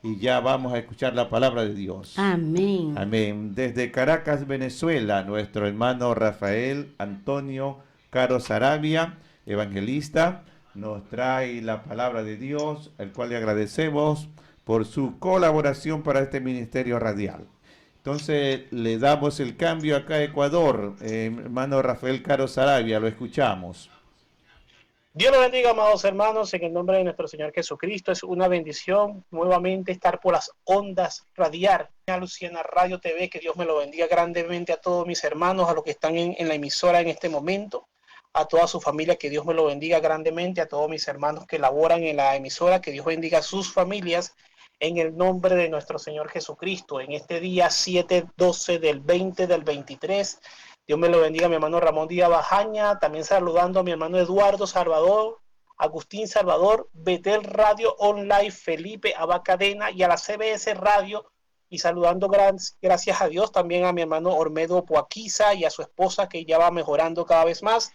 y ya vamos a escuchar la palabra de Dios. Amén. Amén. Desde Caracas, Venezuela, nuestro hermano Rafael Antonio Caro Sarabia, evangelista, nos trae la palabra de Dios, el cual le agradecemos por su colaboración para este ministerio radial. Entonces le damos el cambio acá a Ecuador, hermano Rafael Caro Sarabia, lo escuchamos. Dios los bendiga, amados hermanos, en el nombre de nuestro Señor Jesucristo. Es una bendición nuevamente estar por las ondas radiar a Luciana Radio TV. Que Dios me lo bendiga grandemente a todos mis hermanos, a los que están en la emisora en este momento, a toda su familia. Que Dios me lo bendiga grandemente, a todos mis hermanos que laboran en la emisora. Que Dios bendiga a sus familias en el nombre de nuestro Señor Jesucristo. En este día 7/12 del 20 del 23. Dios me lo bendiga a mi hermano Ramón Díaz Bajaña, también saludando a mi hermano Eduardo Salvador, Agustín Salvador, Betel Radio Online, Felipe Abacadena y a la CBS Radio, y saludando gracias a Dios también a mi hermano Ormedo Poaquiza y a su esposa, que ya va mejorando cada vez más,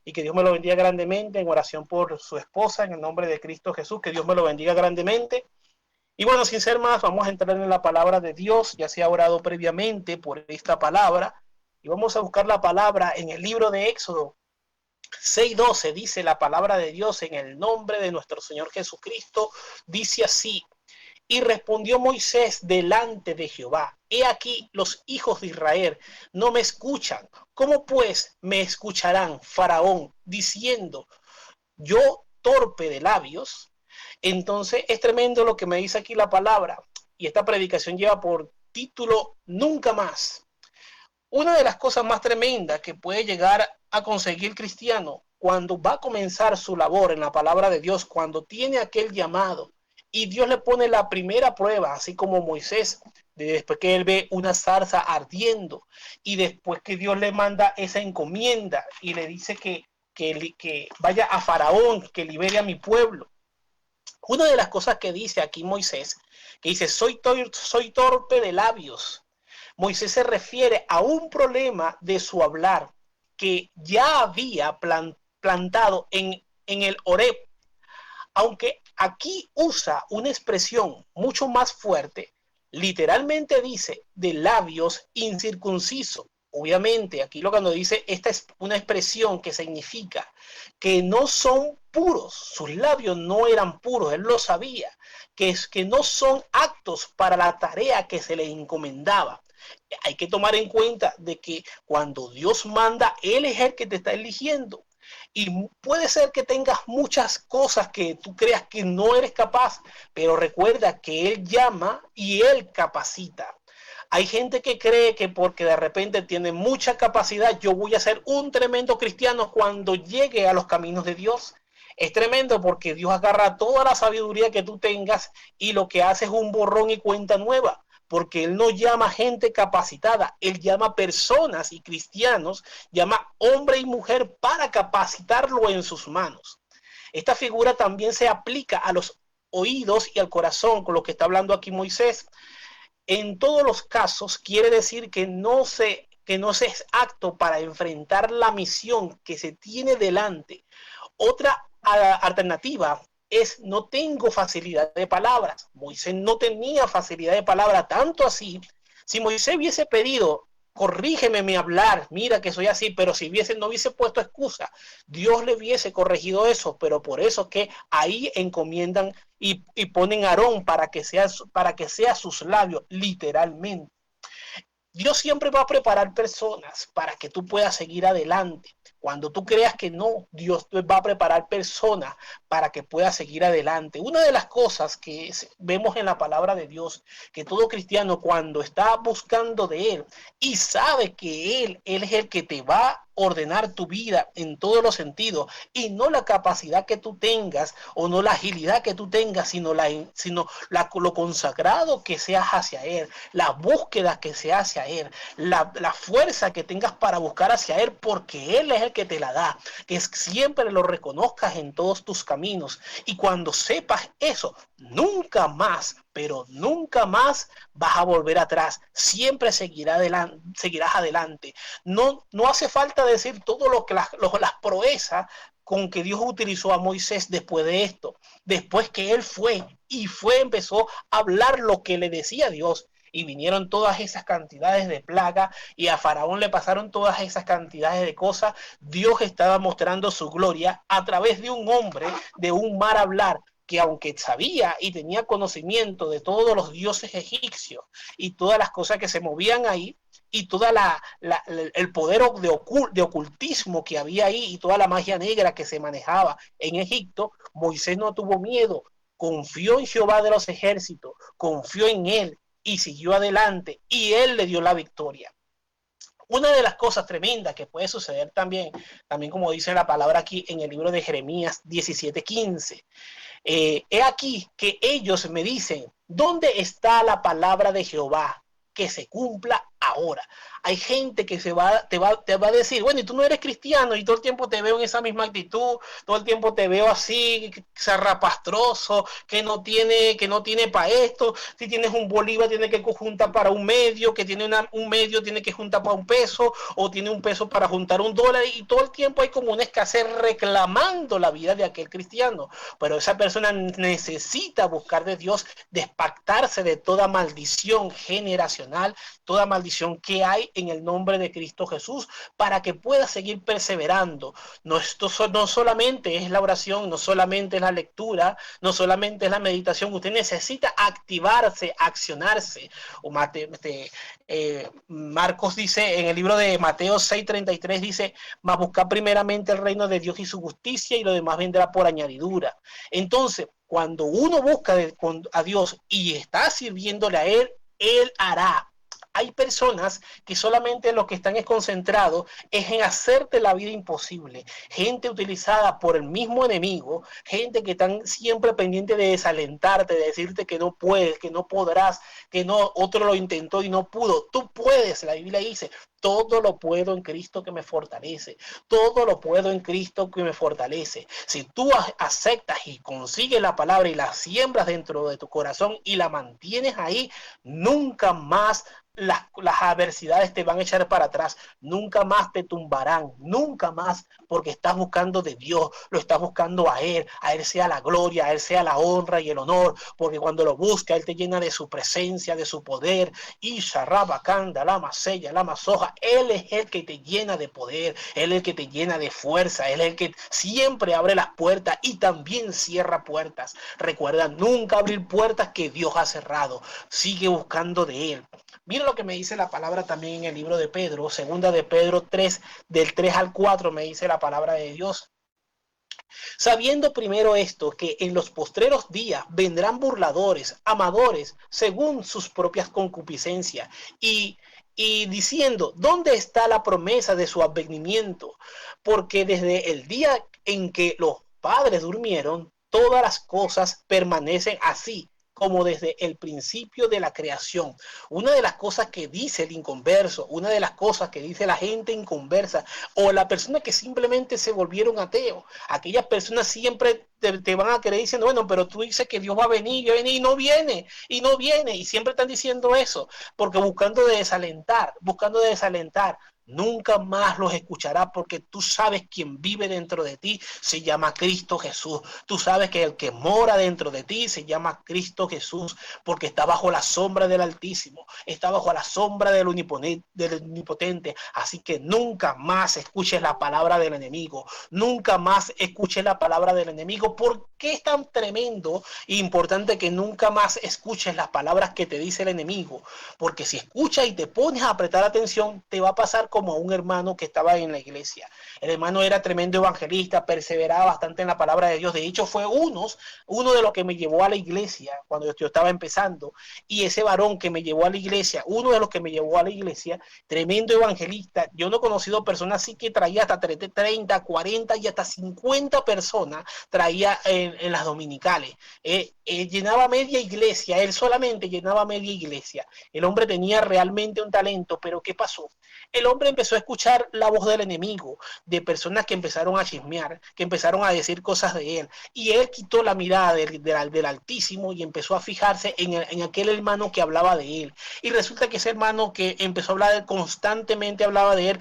y que Dios me lo bendiga grandemente, en oración por su esposa en el nombre de Cristo Jesús. Que Dios me lo bendiga grandemente. Y bueno, sin ser más, vamos a entrar en la palabra de Dios. Ya se ha orado previamente por esta palabra. Y vamos a buscar la palabra en el libro de Éxodo 6:12. Dice la palabra de Dios en el nombre de nuestro Señor Jesucristo. Dice así: y respondió Moisés delante de Jehová: he aquí los hijos de Israel no me escuchan. ¿Cómo pues me escucharán, Faraón, diciendo yo torpe de labios? Entonces es tremendo lo que me dice aquí la palabra. Y esta predicación lleva por título Nunca más. Una de las cosas más tremendas que puede llegar a conseguir el cristiano cuando va a comenzar su labor en la palabra de Dios, cuando tiene aquel llamado y Dios le pone la primera prueba, así como Moisés, después que él ve una zarza ardiendo y después que Dios le manda esa encomienda y le dice que vaya a Faraón, que libere a mi pueblo. Una de las cosas que dice aquí Moisés, que dice soy torpe de labios. Moisés se refiere a un problema de su hablar que ya había plantado en el Horeb, aunque aquí usa una expresión mucho más fuerte. Literalmente dice de labios incircuncisos. Obviamente aquí lo que nos dice, esta es una expresión que significa que no son puros, sus labios no eran puros, él lo sabía, que no son aptos para la tarea que se les encomendaba. Hay que tomar en cuenta de que cuando Dios manda, Él es el que te está eligiendo. Y puede ser que tengas muchas cosas que tú creas que no eres capaz, pero recuerda que Él llama y Él capacita. Hay gente que cree que porque de repente tiene mucha capacidad, yo voy a ser un tremendo cristiano cuando llegue a los caminos de Dios. Es tremendo porque Dios agarra toda la sabiduría que tú tengas y lo que hace es un borrón y cuenta nueva. Porque Él no llama gente capacitada, Él llama personas y cristianos, llama hombre y mujer para capacitarlo en sus manos. Esta figura también se aplica a los oídos y al corazón, con lo que está hablando aquí Moisés. En todos los casos quiere decir que no se es apto para enfrentar la misión que se tiene delante. Otra alternativa es no tengo facilidad de palabras. Moisés no tenía facilidad de palabra, tanto así. Si Moisés hubiese pedido, corrígeme mi hablar, mira que soy así, pero si no hubiese puesto excusa, Dios le hubiese corregido eso, pero por eso que ahí encomiendan y ponen a Aarón para que sea sus labios, literalmente. Dios siempre va a preparar personas para que tú puedas seguir adelante. Cuando tú creas que no, Dios va a preparar personas para que puedas seguir adelante. Una de las cosas que vemos en la palabra de Dios, que todo cristiano cuando está buscando de Él y sabe que Él es el que te va a ordenar tu vida en todos los sentidos y no la capacidad que tú tengas o no la agilidad que tú tengas, sino lo consagrado que seas hacia Él, la búsqueda que se hace a Él, la fuerza que tengas para buscar hacia Él, porque Él es el que te la da, que siempre lo reconozcas en todos tus caminos. Y cuando sepas eso, nunca más, pero nunca más vas a volver atrás. Siempre seguirás adelante. No hace falta decir todo lo que las proezas con que Dios utilizó a Moisés después de esto, después que él empezó a hablar lo que le decía Dios. Y vinieron todas esas cantidades de plagas y a Faraón le pasaron todas esas cantidades de cosas. Dios estaba mostrando su gloria a través de un hombre, de un mar hablar, que aunque sabía y tenía conocimiento de todos los dioses egipcios y todas las cosas que se movían ahí, y toda el poder de ocultismo que había ahí y toda la magia negra que se manejaba en Egipto, Moisés no tuvo miedo, confió en Jehová de los ejércitos, confió en él y siguió adelante y él le dio la victoria. Una de las cosas tremendas que puede suceder también como dice la palabra aquí en el libro de Jeremías 17:15, he aquí que ellos me dicen, ¿dónde está la palabra de Jehová? Que se cumpla ahora. Hay gente que te va a decir, bueno, y tú no eres cristiano y todo el tiempo te veo en esa misma actitud, todo el tiempo te veo así, zarrapastroso, que no tiene para esto. Si tienes un bolívar, tiene que juntar para un medio, que tiene un medio, tiene que juntar para un peso, o tiene un peso para juntar $1, y todo el tiempo hay como una escasez reclamando la vida de aquel cristiano. Pero esa persona necesita buscar de Dios, despactarse de toda maldición generacional, toda maldición que hay en el nombre de Cristo Jesús, para que pueda seguir perseverando. Esto no solamente es la oración, no solamente es la lectura, no solamente es la meditación. Usted necesita activarse, accionarse. Marcos dice en el libro de Mateo 6:33, dice, mas buscar primeramente el reino de Dios y su justicia, y lo demás vendrá por añadidura. Entonces, cuando uno busca a Dios y está sirviéndole a Él, Él hará. Hay personas que solamente lo que están es concentrados es en hacerte la vida imposible. Gente utilizada por el mismo enemigo, gente que están siempre pendiente de desalentarte, de decirte que no puedes, que no podrás, que no, otro lo intentó y no pudo. Tú puedes, la Biblia dice, todo lo puedo en Cristo que me fortalece. Todo lo puedo en Cristo que me fortalece. Si tú aceptas y consigues la palabra y la siembras dentro de tu corazón y la mantienes ahí, nunca más las adversidades te van a echar para atrás, nunca más te tumbarán, nunca más, porque estás buscando de Dios, lo estás buscando a Él sea la gloria, a Él sea la honra y el honor, porque cuando lo busca, Él te llena de su presencia, de su poder, y Sharabakanda, la masella, la masoja, Él es el que te llena de poder, Él es el que te llena de fuerza, Él es el que siempre abre las puertas y también cierra puertas. Recuerda, nunca abrir puertas que Dios ha cerrado, sigue buscando de Él. Mira lo que me dice la palabra también en el libro de Pedro, segunda de Pedro 3, del 3 al 4, me dice la palabra de Dios. Sabiendo primero esto, que en los postreros días vendrán burladores, amadores, según sus propias concupiscencias, y diciendo, ¿dónde está la promesa de su advenimiento? Porque desde el día en que los padres durmieron, todas las cosas permanecen así, como desde el principio de la creación. Una de las cosas que dice el inconverso, una de las cosas que dice la gente inconversa, o la persona que simplemente se volvieron ateos, aquellas personas siempre te van a querer diciendo, bueno, pero tú dices que Dios va a venir y no viene, y siempre están diciendo eso, porque buscando desalentar, nunca más los escuchará, porque tú sabes quién vive dentro de ti, se llama Cristo Jesús. Tú sabes que el que mora dentro de ti se llama Cristo Jesús, porque está bajo la sombra del Altísimo, está bajo la sombra del Omnipotente. Así que nunca más escuches la palabra del enemigo, nunca más escuches la palabra del enemigo. ¿Por qué es tan tremendo e importante que nunca más escuches las palabras que te dice el enemigo? Porque si escuchas y te pones a prestar atención, te va a pasar como a un hermano que estaba en la iglesia. El hermano era tremendo evangelista, perseveraba bastante en la palabra de Dios. De hecho, fue uno de los que me llevó a la iglesia cuando yo estaba empezando. Y ese varón que me llevó a la iglesia, uno de los que me llevó a la iglesia, tremendo evangelista. Yo no he conocido personas así, que traía hasta 30, 40 y hasta 50 personas, traía en las dominicales. Llenaba media iglesia, él solamente llenaba media iglesia. El hombre tenía realmente un talento, pero ¿qué pasó? El hombre empezó a escuchar la voz del enemigo, de personas que empezaron a chismear, que empezaron a decir cosas de él, y él quitó la mirada del Altísimo y empezó a fijarse en aquel hermano que hablaba de él, y resulta que ese hermano que empezó a hablar constantemente hablaba de él,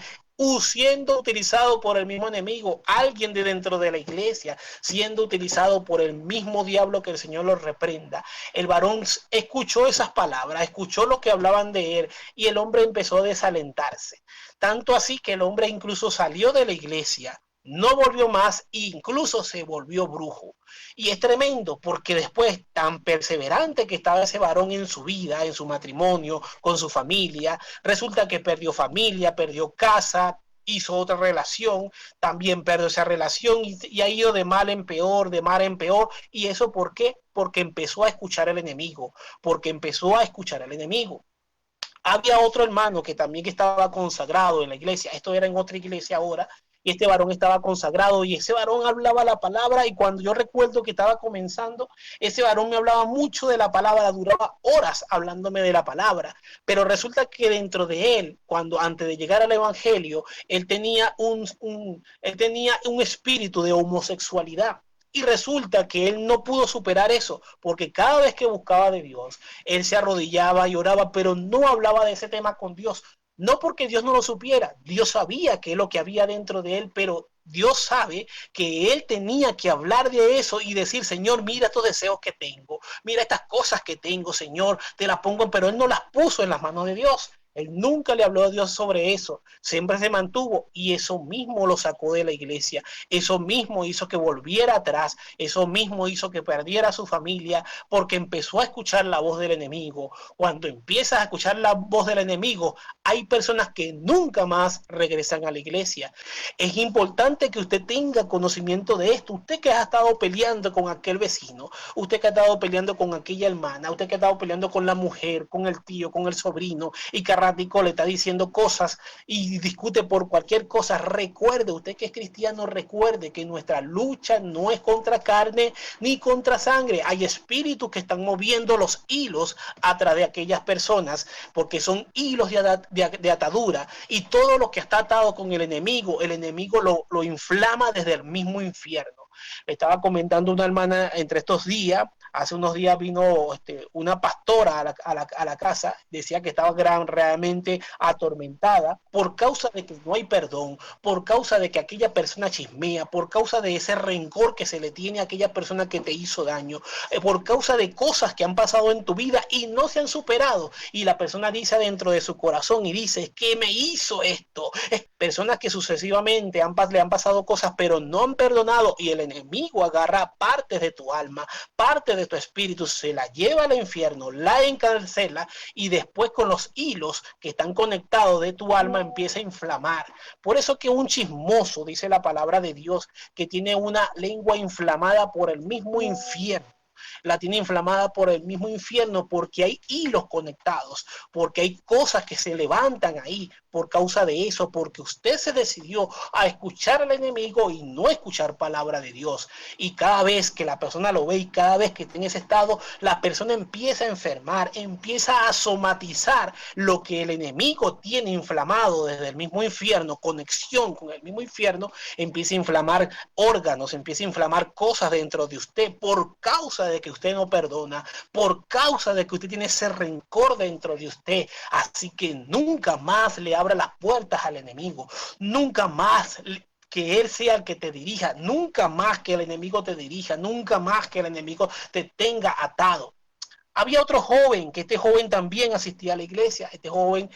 siendo utilizado por el mismo enemigo, alguien de dentro de la iglesia, siendo utilizado por el mismo diablo, que el Señor lo reprenda. El varón escuchó esas palabras, escuchó lo que hablaban de él, y el hombre empezó a desalentarse. Tanto así que el hombre incluso salió de la iglesia, no volvió más e incluso se volvió brujo. Y es tremendo porque después, tan perseverante que estaba ese varón en su vida, en su matrimonio, con su familia, resulta que perdió familia, perdió casa, hizo otra relación, también perdió esa relación y ha ido de mal en peor, de mal en peor. ¿Y eso por qué? Porque empezó a escuchar al enemigo, porque empezó a escuchar al enemigo. Había otro hermano que también estaba consagrado en la iglesia, esto era en otra iglesia ahora, y este varón estaba consagrado y ese varón hablaba la palabra, y cuando yo recuerdo que estaba comenzando, ese varón me hablaba mucho de la palabra, duraba horas hablándome de la palabra, pero resulta que dentro de él, cuando antes de llegar al evangelio, él tenía un espíritu de homosexualidad. Y resulta que él no pudo superar eso, porque cada vez que buscaba de Dios, él se arrodillaba y oraba, pero no hablaba de ese tema con Dios. No porque Dios no lo supiera, Dios sabía que es lo que había dentro de él, pero Dios sabe que él tenía que hablar de eso y decir, Señor, mira estos deseos que tengo, mira estas cosas que tengo, Señor, te las pongo, pero él no las puso en las manos de Dios. Él nunca le habló a Dios sobre eso, siempre se mantuvo, y eso mismo lo sacó de la iglesia, eso mismo hizo que volviera atrás, eso mismo hizo que perdiera a su familia, porque empezó a escuchar la voz del enemigo. Cuando empiezas a escuchar la voz del enemigo, hay personas que nunca más regresan a la iglesia. Es importante que usted tenga conocimiento de esto. Usted que ha estado peleando con aquel vecino, usted que ha estado peleando con aquella hermana, usted que ha estado peleando con la mujer, con el tío, con el sobrino, y que ratico le está diciendo cosas y discute por cualquier cosa, recuerde, usted que es cristiano, recuerde que nuestra lucha no es contra carne ni contra sangre. Hay espíritus que están moviendo los hilos a través de aquellas personas, porque son hilos de atadura, y todo lo que está atado con el enemigo lo inflama desde el mismo infierno. Estaba comentando una hermana entre estos días, hace unos días vino una pastora a la casa, decía que estaba realmente atormentada por causa de que no hay perdón, por causa de que aquella persona chismea, por causa de ese rencor que se le tiene a aquella persona que te hizo daño, por causa de cosas que han pasado en tu vida y no se han superado, y la persona dice dentro de su corazón y dice, ¿qué me hizo esto? Personas que sucesivamente le han pasado cosas pero no han perdonado, y el enemigo agarra partes de tu alma, parte de tu espíritu, se la lleva al infierno, la encarcela, y después con los hilos que están conectados de tu alma empieza a inflamar. Por eso que un chismoso, dice la palabra de Dios, que tiene una lengua inflamada por el mismo infierno, la tiene inflamada por el mismo infierno, porque hay hilos conectados, porque hay cosas que se levantan ahí por causa de eso, porque usted se decidió a escuchar al enemigo y no escuchar palabra de Dios. Y cada vez que la persona lo ve y cada vez que está en ese estado, la persona empieza a enfermar, empieza a somatizar lo que el enemigo tiene inflamado desde el mismo infierno, conexión con el mismo infierno, empieza a inflamar órganos, empieza a inflamar cosas dentro de usted por causa de que usted no perdona, por causa de que usted tiene ese rencor dentro de usted. Así que nunca más le abra las puertas al enemigo, nunca más que él sea el que te dirija, nunca más que el enemigo te dirija, nunca más que el enemigo te tenga atado. Había otro joven, que este joven también asistía a la iglesia, este joven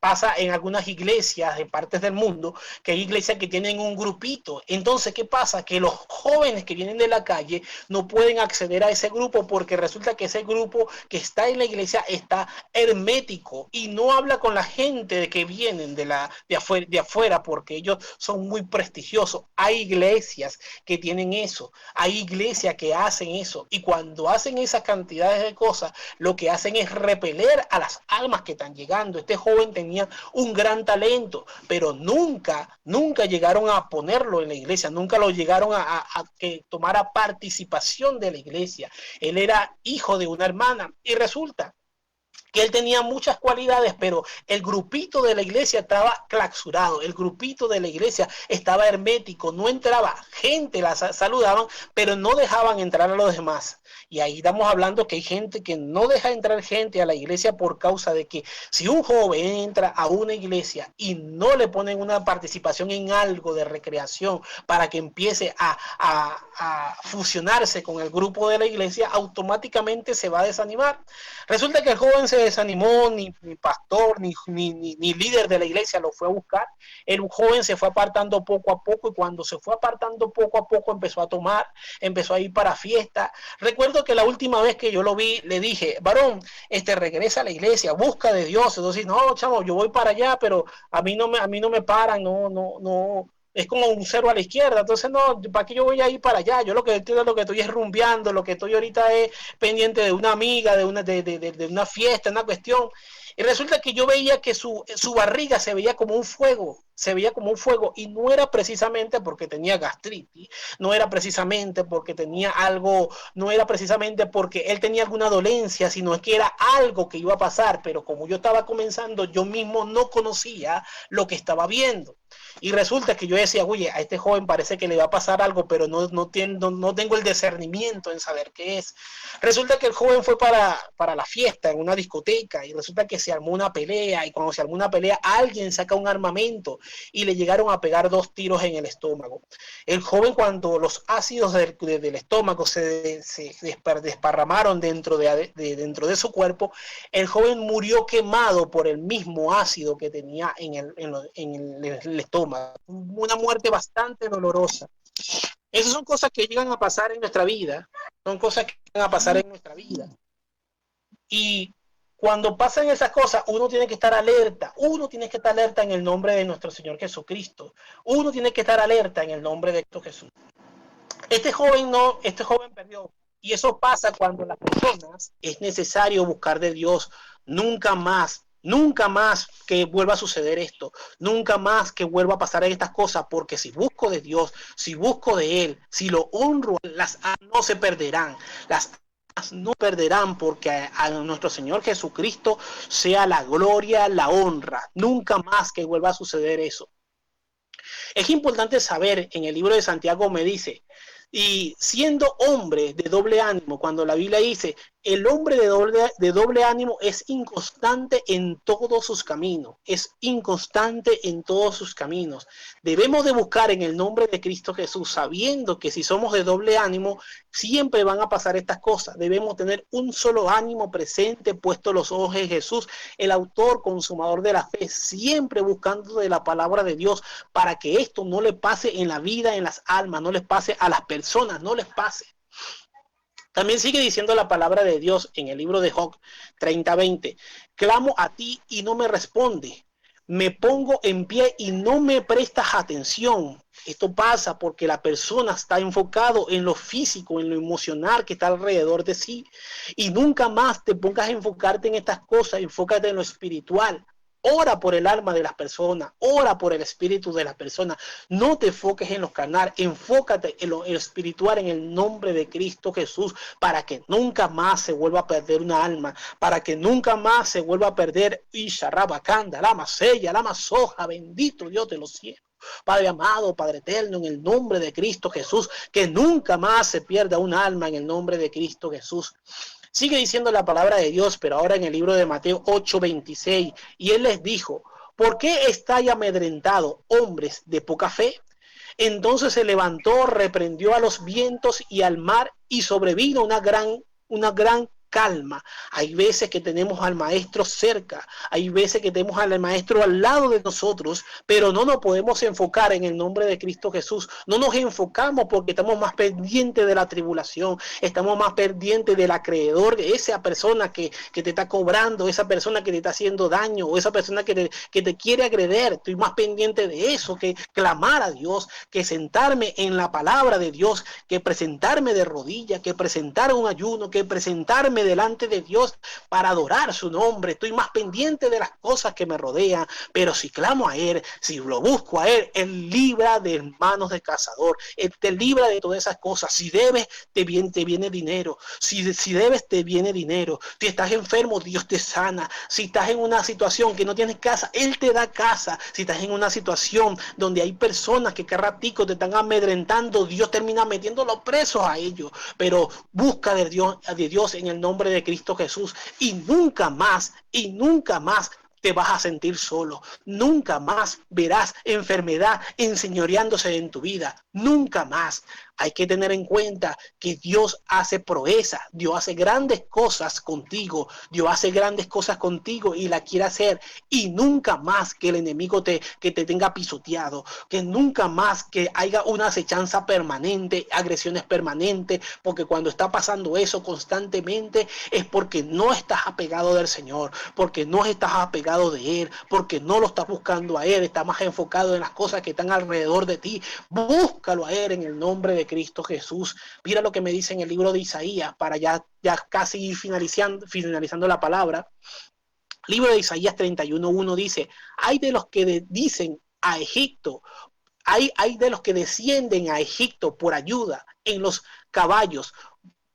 pasa en algunas iglesias de partes del mundo, que hay iglesias que tienen un grupito. Entonces, ¿qué pasa? Que los jóvenes que vienen de la calle no pueden acceder a ese grupo, porque resulta que ese grupo que está en la iglesia está hermético y no habla con la gente que vienen de afuera, porque ellos son muy prestigiosos. Hay iglesias que tienen eso, hay iglesias que hacen eso, y cuando hacen esas cantidades de cosas, lo que hacen es repeler a las almas que están llegando. Este joven tenía un gran talento, pero nunca llegaron a ponerlo en la iglesia, nunca lo llegaron a que tomara participación de la iglesia. Él era hijo de una hermana y resulta que él tenía muchas cualidades, pero el grupito de la iglesia estaba clausurado, el grupito de la iglesia estaba hermético, no entraba gente, la saludaban, pero no dejaban entrar a los demás. Y ahí estamos hablando que hay gente que no deja entrar gente a la iglesia por causa de que si un joven entra a una iglesia y no le ponen una participación en algo de recreación para que empiece a fusionarse con el grupo de la iglesia, automáticamente se va a desanimar. Resulta que el joven se desanimó, ni pastor, ni líder de la iglesia lo fue a buscar. El joven se fue apartando poco a poco, y cuando se fue apartando poco a poco empezó a tomar, empezó a ir para fiestas. Recuerdo que la última vez que yo lo vi, le dije, varón, regresa a la iglesia, busca de Dios. Entonces, no, chavo, yo voy para allá, pero a mí no me paran, no. Es como un cero a la izquierda, entonces no, ¿para qué yo voy a ir para allá? Yo lo que estoy es rumbeando, lo que estoy ahorita es pendiente de una amiga, de una fiesta, una cuestión. Y resulta que yo veía que su barriga se veía como un fuego, y no era precisamente porque tenía gastritis, no era precisamente porque tenía algo, no era precisamente porque él tenía alguna dolencia, sino es que era algo que iba a pasar, pero como yo estaba comenzando, yo mismo no conocía lo que estaba viendo. Y resulta que yo decía, oye, a este joven parece que le va a pasar algo, pero no tengo el discernimiento en saber qué es. Resulta que el joven fue para la fiesta en una discoteca, y resulta que se armó una pelea, y cuando se armó una pelea, alguien saca un armamento y le llegaron a pegar 2 tiros en el estómago. El joven, cuando los ácidos del estómago se desparramaron dentro de su cuerpo, el joven murió quemado por el mismo ácido que tenía en el estómago. Una muerte bastante dolorosa. Esas son cosas que llegan a pasar en nuestra vida. Y cuando pasan esas cosas, uno tiene que estar alerta. Uno tiene que estar alerta en el nombre de nuestro Señor Jesucristo. Uno tiene que estar alerta en el nombre de Cristo Jesús. Este joven perdió. Y eso pasa cuando las personas es necesario buscar de Dios. Nunca más que vuelva a suceder esto, nunca más que vuelva a pasar estas cosas, porque si busco de Dios, si busco de Él, si lo honro, las no se perderán, las no perderán, porque a nuestro Señor Jesucristo sea la gloria, la honra, nunca más que vuelva a suceder eso. Es importante saber, en el libro de Santiago me dice, y siendo hombre de doble ánimo, cuando la Biblia dice, el hombre de doble ánimo es inconstante en todos sus caminos, Debemos de buscar en el nombre de Cristo Jesús, sabiendo que si somos de doble ánimo, siempre van a pasar estas cosas. Debemos tener un solo ánimo presente, puesto los ojos en Jesús, el autor, consumador de la fe, siempre buscando de la palabra de Dios, para que esto no le pase en la vida, en las almas, no les pase a las personas, no les pase. También sigue diciendo la palabra de Dios en el libro de Job 30:20. Clamo a ti y no me responde. Me pongo en pie y no me prestas atención. Esto pasa porque la persona está enfocado en lo físico, en lo emocional que está alrededor de sí. Y nunca más te pongas a enfocarte en estas cosas, enfócate en lo espiritual. Ora por el alma de las personas, ora por el espíritu de las personas. No te enfoques en los carnal, enfócate en lo espiritual, en el nombre de Cristo Jesús, para que nunca más se vuelva a perder una alma, para que nunca más se vuelva a perder Isharabacanda, la masella, la masoja, bendito Dios de los cielos. Padre amado, Padre eterno, en el nombre de Cristo Jesús, que nunca más se pierda un alma en el nombre de Cristo Jesús. Sigue diciendo la palabra de Dios, pero ahora en el libro de Mateo 8:26, y él les dijo, ¿por qué estáis amedrentados, hombres de poca fe? Entonces se levantó, reprendió a los vientos y al mar, y sobrevino una gran calma. Hay veces que tenemos al maestro cerca, hay veces que tenemos al maestro al lado de nosotros, pero no nos podemos enfocar en el nombre de Cristo Jesús. No nos enfocamos porque estamos más pendientes de la tribulación, estamos más pendientes del acreedor, de esa persona que te está cobrando, esa persona que te está haciendo daño, o esa persona que te quiere agredir. Estoy más pendiente de eso, que clamar a Dios, que sentarme en la palabra de Dios, que presentarme de rodillas, que presentar un ayuno, que presentarme humillarme delante de Dios para adorar su nombre. Estoy más pendiente de las cosas que me rodean, pero si clamo a Él, si lo busco a Él, Él libra de manos del cazador, Él te libra de todas esas cosas. Si debes, te viene dinero. Si debes, te viene dinero. Si estás enfermo, Dios te sana. Si estás en una situación que no tienes casa, Él te da casa. Si estás en una situación donde hay personas que cada ratico te están amedrentando, Dios termina metiéndolos presos a ellos. Pero busca de Dios en el nombre de Cristo Jesús y nunca más te vas a sentir solo. Nunca más verás enfermedad enseñoreándose en tu vida. Nunca más. Hay que tener en cuenta que Dios hace proezas, Dios hace grandes cosas contigo, Dios hace grandes cosas contigo y la quiere hacer, y nunca más que el enemigo que te tenga pisoteado, que nunca más que haya una acechanza permanente, agresiones permanentes, porque cuando está pasando eso constantemente es porque no estás apegado del Señor, porque no estás apegado de Él, porque no lo estás buscando a Él, estás más enfocado en las cosas que están alrededor de ti. Búscalo a Él en el nombre de Cristo Jesús. Mira lo que me dice en el libro de Isaías, para ya casi ir finalizando la palabra. Libro de Isaías 31:1 dice: hay de los que dicen a Egipto, hay de los que descienden a Egipto por ayuda en los caballos,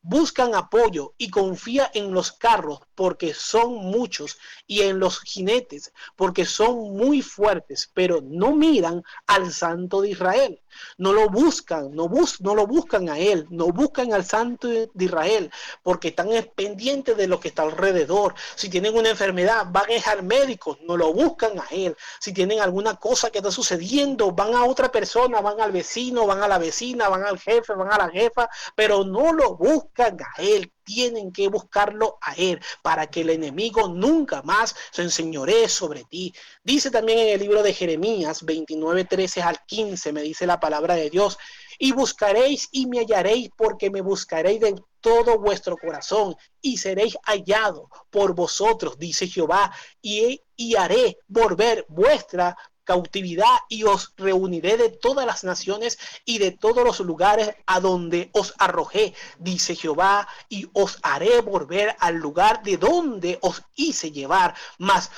buscan apoyo y confía en los carros porque son muchos y en los jinetes porque son muy fuertes, pero no miran al Santo de Israel. No lo buscan, no lo buscan a Él, no buscan al Santo de Israel porque están pendientes de lo que está alrededor. Si tienen una enfermedad, van al médico, no lo buscan a Él. Si tienen alguna cosa que está sucediendo, van a otra persona, van al vecino, van a la vecina, van al jefe, van a la jefa, pero no lo buscan a Él. Tienen que buscarlo a Él para que el enemigo nunca más se enseñoree sobre ti. Dice también en el libro de Jeremías 29:13-15, me dice la palabra de Dios: y buscaréis y me hallaréis, porque me buscaréis de todo vuestro corazón y seréis hallados por vosotros, dice Jehová, y haré volver vuestra cautividad y os reuniré de todas las naciones y de todos los lugares a donde os arrojé, dice Jehová, y os haré volver al lugar de donde os hice llevar. Mas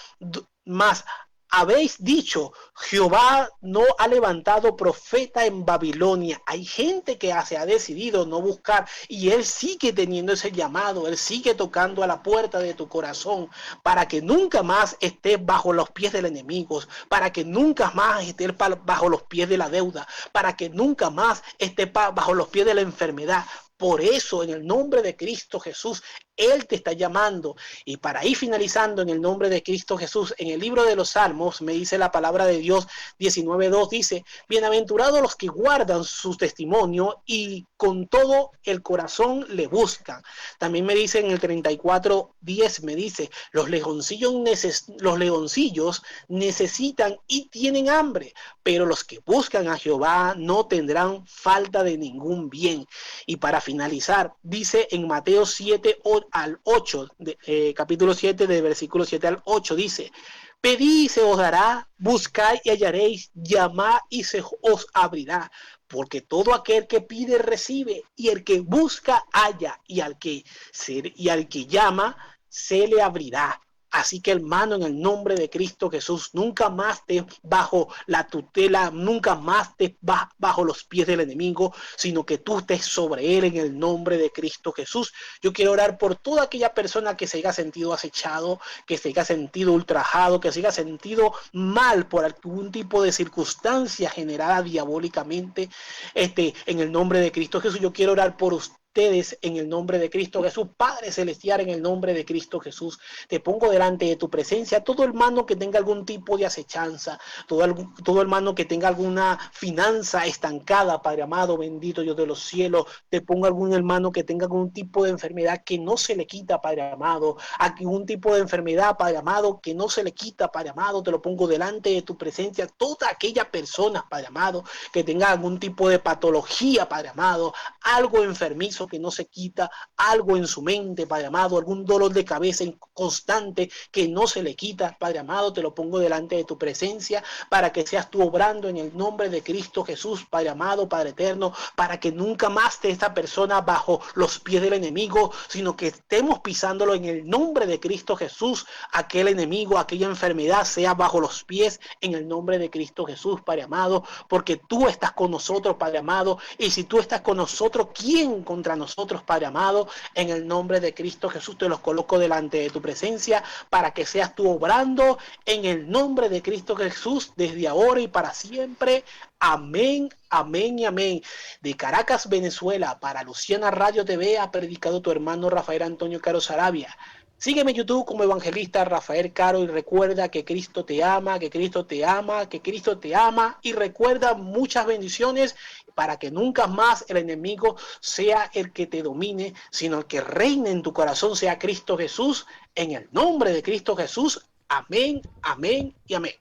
habéis dicho: Jehová no ha levantado profeta en Babilonia. Hay gente que se ha decidido no buscar, y Él sigue teniendo ese llamado, Él sigue tocando a la puerta de tu corazón para que nunca más estés bajo los pies del enemigo, para que nunca más estés bajo los pies de la deuda, para que nunca más estés bajo los pies de la enfermedad. Por eso, en el nombre de Cristo Jesús, Él te está llamando. Y para ir finalizando, en el nombre de Cristo Jesús, en el libro de los Salmos, me dice la palabra de Dios 19:2, dice: bienaventurados los que guardan su testimonio y con todo el corazón le buscan. También me dice en el 34:10, me dice: los leoncillos necesitan y tienen hambre, pero los que buscan a Jehová no tendrán falta de ningún bien. Y para finalizar, dice en Mateo 7:8, capítulo 7, de versículo 7-8, dice: pedid y se os dará, buscad y hallaréis, llamad y se os abrirá. Porque todo aquel que pide recibe, y el que busca halla, y al que llama se le abrirá. Así que, hermano, en el nombre de Cristo Jesús, nunca más estés bajo la tutela, nunca más estés bajo los pies del enemigo, sino que tú estés sobre él en el nombre de Cristo Jesús. Yo quiero orar por toda aquella persona que se haya sentido acechado, que se haya sentido ultrajado, que se haya sentido mal por algún tipo de circunstancia generada diabólicamente. En el nombre de Cristo Jesús, yo quiero orar por usted. En el nombre de Cristo Jesús, Padre Celestial, en el nombre de Cristo Jesús, te pongo delante de tu presencia todo hermano que tenga algún tipo de acechanza, todo hermano que tenga alguna finanza estancada, Padre amado, bendito Dios de los cielos. Te pongo algún hermano que tenga algún tipo de enfermedad que no se le quita, Padre amado, algún tipo de enfermedad, Padre amado, que no se le quita, Padre amado. Te lo pongo delante de tu presencia, toda aquella persona, Padre amado, que tenga algún tipo de patología, Padre amado, algo enfermizo, peso que no se quita, algo en su mente, Padre amado, algún dolor de cabeza constante que no se le quita, Padre amado, te lo pongo delante de tu presencia para que seas tú obrando en el nombre de Cristo Jesús, Padre amado, Padre eterno, para que nunca más esté esta persona bajo los pies del enemigo, sino que estemos pisándolo en el nombre de Cristo Jesús, aquel enemigo, aquella enfermedad sea bajo los pies en el nombre de Cristo Jesús, Padre amado, porque tú estás con nosotros, Padre amado, y si tú estás con nosotros, ¿quién contra nosotros, Padre amado? En el nombre de Cristo Jesús te los coloco delante de tu presencia para que seas tú obrando en el nombre de Cristo Jesús desde ahora y para siempre. Amén, amén y amén. De Caracas, Venezuela, para Luciana Radio TV ha predicado tu hermano Rafael Antonio Caro Sarabia. Sígueme en YouTube como Evangelista Rafael Caro y recuerda que Cristo te ama, que Cristo te ama, que Cristo te ama y recuerda muchas bendiciones para que nunca más el enemigo sea el que te domine, sino el que reine en tu corazón sea Cristo Jesús. En el nombre de Cristo Jesús, amén, amén y amén.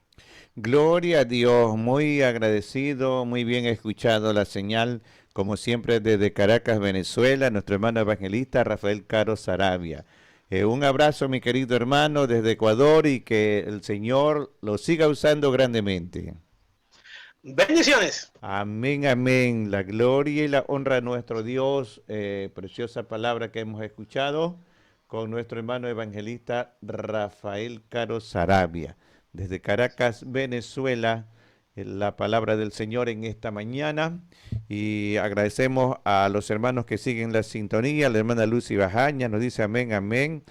Gloria a Dios, muy agradecido, muy bien escuchado la señal, como siempre desde Caracas, Venezuela, nuestro hermano evangelista Rafael Caro Sarabia. Un abrazo, mi querido hermano, desde Ecuador y que el Señor lo siga usando grandemente. Bendiciones. Amén, amén. La gloria y la honra a nuestro Dios, preciosa palabra que hemos escuchado con nuestro hermano evangelista Rafael Caro Sarabia. Desde Caracas, Venezuela, la palabra del Señor en esta mañana. Y agradecemos a los hermanos que siguen la sintonía. La hermana Lucy Bajaña nos dice amén, amén.